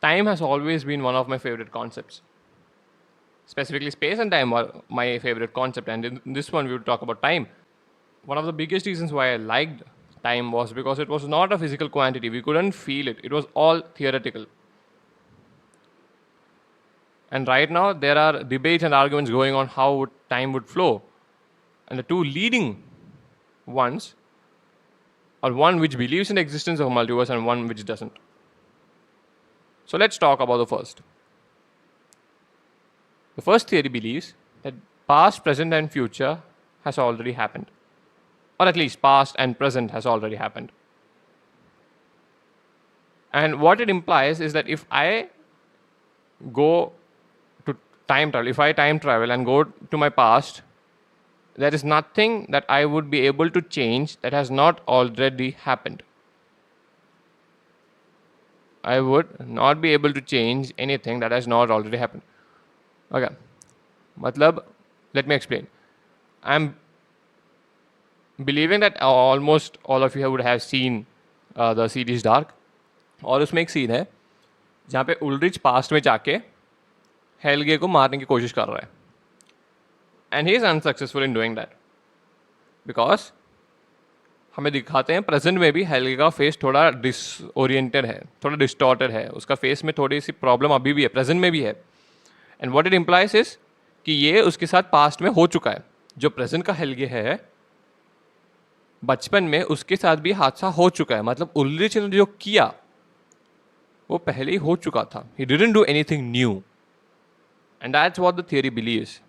time has always been one of my favorite concepts. Specifically, space and time are my favorite concept, and in this one, we would talk about time. One of the biggest reasons why I liked time was because it was not a physical quantity. We couldn't feel it, it was all theoretical. And right now, there are debates and arguments going on how time would flow. And the two leading ones are one which believes in the existence of a multiverse and one which doesn't. So let's talk about the first. The first theory believes that past, present, and future has already happened. Or at least past and present has already happened. And what it implies is that if I go to time travel, if I time travel and go to my past, there is nothing that I would be able to change that has not already happened. I would not be able to change anything that has not already happened. Okay. Matlab, let me explain. I'm believing that almost all of you would have seen the series Dark. और उसमें एक scene है जहाँ पे उल्ड्रिच past में जाके हेलगे को मारने की कोशिश कर रहा है. And he is unsuccessful in doing that because हमें दिखाते हैं प्रेजेंट में भी हेलगे का फेस थोड़ा डिसओरिएंटेड है, थोड़ा डिस्टॉर्टेड है. उसका फेस में थोड़ी सी प्रॉब्लम अभी भी है, प्रेजेंट में भी है. And what it implies is कि ये उसके साथ पास्ट में हो चुका है. जो प्रेजेंट का हेलगे है, बचपन में उसके साथ भी हादसा हो चुका है. मतलब उल्ड्रिच ने जो किया वो पहले ही हो चुका था. He didn't do anything new. And that's what the theory believes.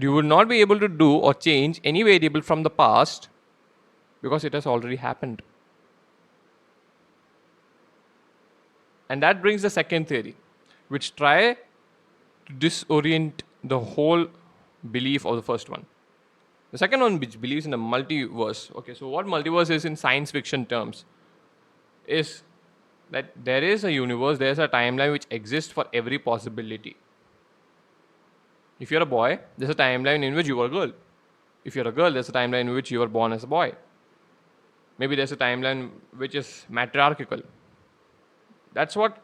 You would not be able to do or change any variable from the past because it has already happened. And that brings the second theory, which try to disorient the whole belief of the first one. The second one, which believes in the multiverse. Okay, so what multiverse is in science fiction terms is that there is a universe, there is a timeline which exists for every possibility. If you're a boy, there's a timeline in which you were a girl. If you're a girl, there's a timeline in which you were born as a boy. Maybe there's a timeline which is matriarchal. That's what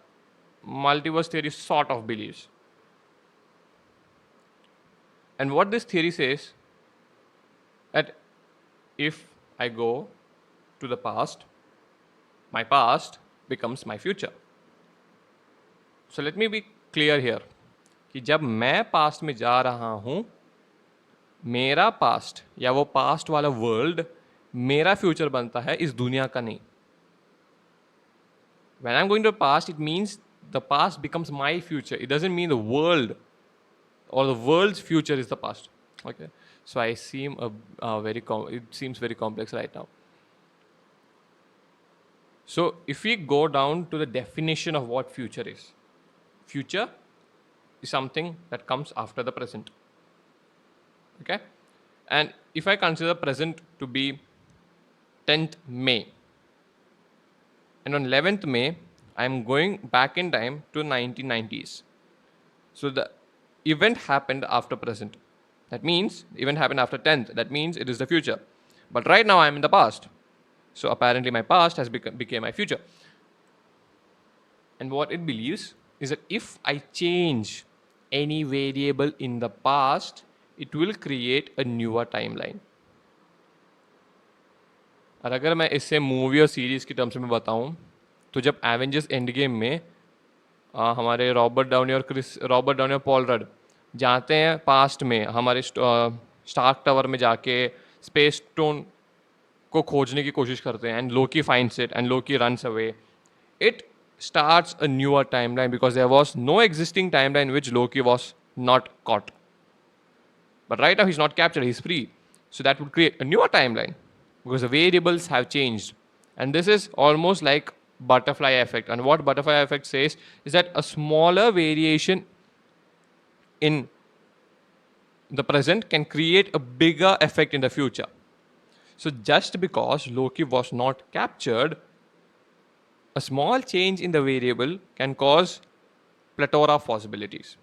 multiverse theory sort of believes. And what this theory says, that if I go to the past, my past becomes my future. So let me be clear here. कि जब मैं past में जा रहा हूँ, मेरा past या वो पास्ट वाला वर्ल्ड मेरा फ्यूचर बनता है, इस दुनिया का नहीं. When I'm going to the past, it means the past becomes my future. It doesn't mean the world or the world's future is the past. Okay, so I seem it seems very complex right now. So if we go down to the definition of what future is, future is something that comes after the present. Okay, and if I consider present to be 10th May, and on 11th May I am going back in time to 1990s. So the event happened after present. That means event happened after 10th. That means it is the future. But right now I am in the past. So apparently my past has became my future. And what it believes is that if I change any variable in the past, it will create a newer timeline. और अगर मैं इससे movie और series की terms में बताऊं, तो जब एवेंजर्स एंड गेम में हमारे रॉबर्ट डाउनी और पॉल रड जाते हैं पास्ट में, हमारे स्टार्क टावर में जाके स्पेस स्टोन को खोजने की कोशिश करते हैं, and Loki finds it and Loki runs away, it starts a newer timeline because there was no existing timeline in which Loki was not caught. But right now he's not captured, he's free. So that would create a newer timeline because the variables have changed. And this is almost like butterfly effect. And what butterfly effect says is that a smaller variation in the present can create a bigger effect in the future. So just because Loki was not captured, a small change in the variable can cause plethora of possibilities.